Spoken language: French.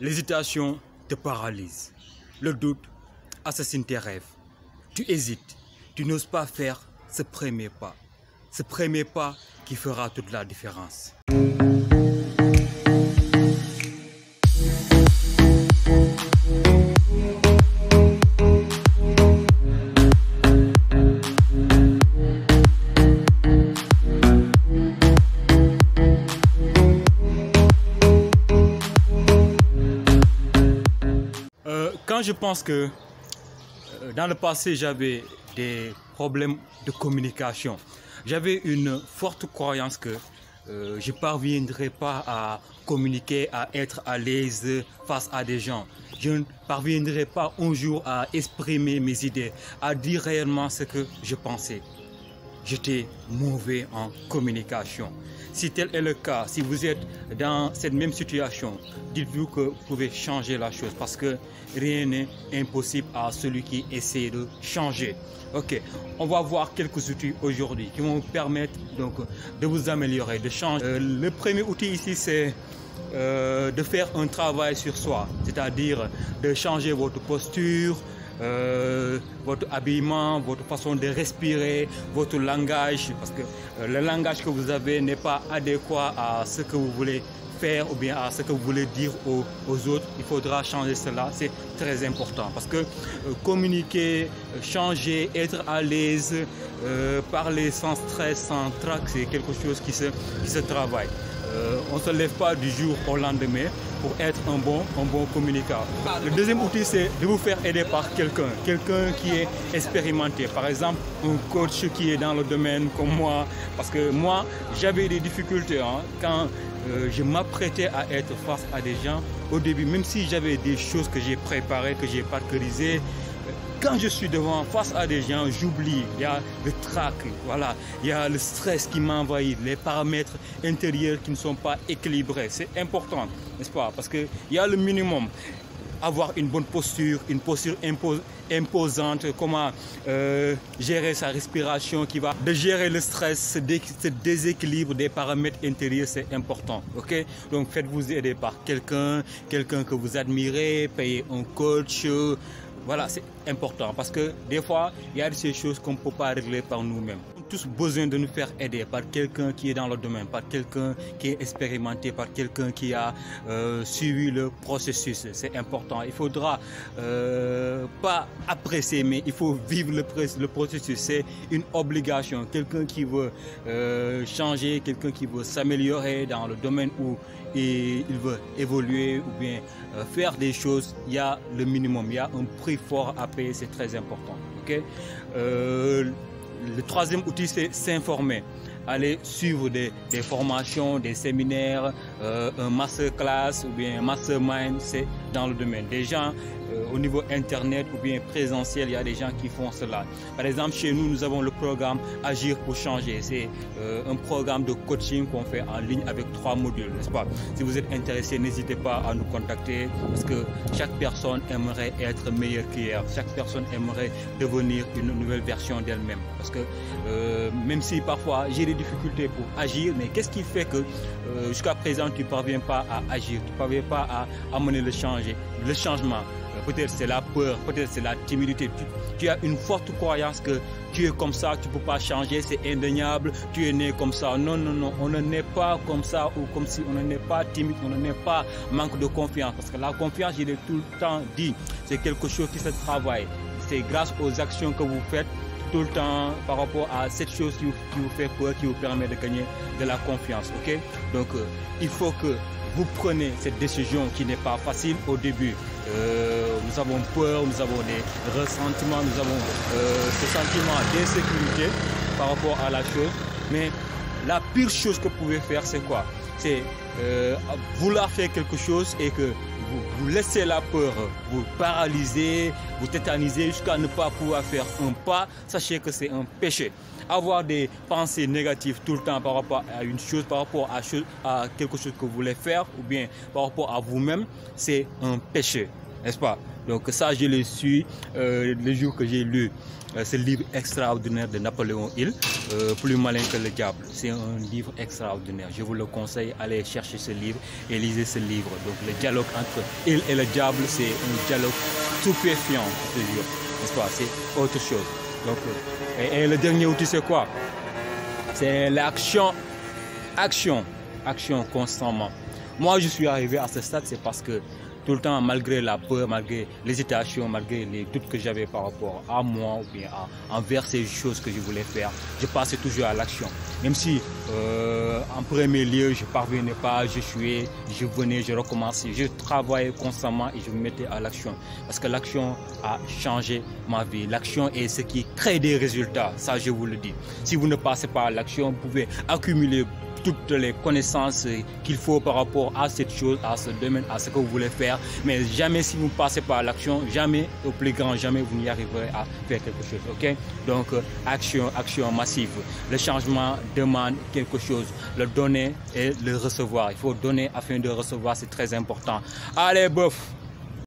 L'hésitation te paralyse. Le doute assassine tes rêves. Tu hésites, tu n'oses pas faire ce premier pas. Ce premier pas qui fera toute la différence. Quand je pense que dans le passé j'avais des problèmes de communication, j'avais une forte croyance que je ne parviendrais pas à communiquer, à être à l'aise face à des gens. Je ne parviendrai pas un jour à exprimer mes idées, à dire réellement ce que je pensais. J'étais mauvais en communication. Si tel est le cas, si vous êtes dans cette même situation, dites-vous que vous pouvez changer la chose parce que rien n'est impossible à celui qui essaie de changer. Ok, on va voir quelques outils aujourd'hui qui vont vous permettre donc de vous améliorer, de changer. Le premier outil ici, c'est de faire un travail sur soi, c'est-à-dire de changer votre posture, votre habillement, votre façon de respirer, votre langage, parce que le langage que vous avez n'est pas adéquat à ce que vous voulez faire ou bien à ce que vous voulez dire aux autres. Il faudra changer cela, c'est très important parce que communiquer, changer, être à l'aise, parler sans stress, sans trac, c'est quelque chose qui se travaille. On ne se lève pas du jour au lendemain pour être un bon communicant. Le deuxième outil, c'est de vous faire aider par quelqu'un qui est expérimenté. Par exemple, un coach qui est dans le domaine comme moi. Parce que moi, j'avais des difficultés quand je m'apprêtais à être face à des gens. Au début, même si j'avais des choses que j'ai préparées, que j'ai parcourisées, quand je suis face à des gens, j'oublie. Il y a le trac, voilà. Il y a le stress qui m'envahit, les paramètres intérieurs qui ne sont pas équilibrés. C'est important, n'est-ce pas? Parce qu'il y a le minimum. Avoir une bonne posture, une posture imposante, comment gérer sa respiration, de gérer le stress, ce déséquilibre des paramètres intérieurs, c'est important. Ok? Donc faites-vous aider par quelqu'un que vous admirez, payez un coach. Voilà, c'est important parce que des fois, il y a ces choses qu'on ne peut pas régler par nous-mêmes. On a tous besoin de nous faire aider par quelqu'un qui est dans le domaine, par quelqu'un qui est expérimenté, par quelqu'un qui a suivi le processus. C'est important. Il ne faudra pas apprécier, mais il faut vivre le processus. C'est une obligation. Quelqu'un qui veut changer, quelqu'un qui veut s'améliorer dans le domaine où il veut évoluer ou bien faire des choses, il y a le minimum, il y a un prix fort à payer, c'est très important. Okay? Le troisième outil, c'est s'informer. Aller suivre des formations, des séminaires, un masterclass ou bien un mastermind, c'est dans le domaine. Des gens au niveau internet ou bien présentiel, il y a des gens qui font cela. Par exemple, chez nous, nous avons le programme Agir pour changer. C'est un programme de coaching qu'on fait en ligne avec 3 modules, n'est-ce pas? Si vous êtes intéressé, n'hésitez pas à nous contacter parce que chaque personne aimerait être meilleure qu'hier. Chaque personne aimerait devenir une nouvelle version d'elle-même. Parce que même si parfois j'ai des difficultés pour agir, mais qu'est-ce qui fait que jusqu'à présent tu ne parviens pas à agir, tu ne parviens pas à amener le changement? Peut-être c'est la peur, peut-être c'est la timidité. Tu as une forte croyance que tu es comme ça, tu ne peux pas changer, c'est indéniable, tu es né comme ça. Non, non, non, on ne naît pas comme ça ou comme si on ne naît pas timide, on ne naît pas manque de confiance. Parce que la confiance, je l'ai tout le temps dit, c'est quelque chose qui se travaille. C'est grâce aux actions que vous faites tout le temps par rapport à cette chose qui vous fait peur, qui vous permet de gagner de la confiance. Ok? Donc, il faut que vous prenez cette décision qui n'est pas facile au début. Nous avons peur, nous avons des ressentiments, nous avons ce sentiment d'insécurité par rapport à la chose. Mais la pire chose que vous pouvez faire, c'est quoi? C'est vouloir faire quelque chose et que vous laissez la peur vous paralyser, vous tétaniser jusqu'à ne pas pouvoir faire un pas. Sachez que c'est un péché. Avoir des pensées négatives tout le temps par rapport à une chose, par rapport à quelque chose que vous voulez faire ou bien par rapport à vous-même, c'est un péché, n'est-ce pas? Donc ça, je l'ai su le jour que j'ai lu ce livre extraordinaire de Napoléon Hill, Plus malin que le diable. C'est un livre extraordinaire. Je vous le conseille, allez chercher ce livre et lisez ce livre. Donc le dialogue entre Hill et le diable, c'est un dialogue stupéfiant, je te jure. N'est-ce pas? C'est autre chose. Donc, et le dernier outil, c'est quoi? C'est l'action. Action constamment. Moi, je suis arrivé à ce stade, c'est parce que tout le temps, malgré la peur, malgré l'hésitation, malgré les doutes que j'avais par rapport à moi ou bien envers ces choses que je voulais faire, je passais toujours à l'action. Même si en premier lieu, je ne parvenais pas, j'échouais, je venais, je recommençais, je travaillais constamment et je me mettais à l'action. Parce que l'action a changé ma vie. L'action est ce qui crée des résultats, ça je vous le dis. Si vous ne passez pas à l'action, vous pouvez accumuler toutes les connaissances qu'il faut par rapport à cette chose, à ce domaine, à ce que vous voulez faire. Mais jamais si vous ne passez pas à l'action, jamais, au plus grand, jamais vous n'y arriverez à faire quelque chose. Ok? Donc, action massive. Le changement demande quelque chose. Le donner et le recevoir. Il faut donner afin de recevoir, c'est très important. Allez, bof!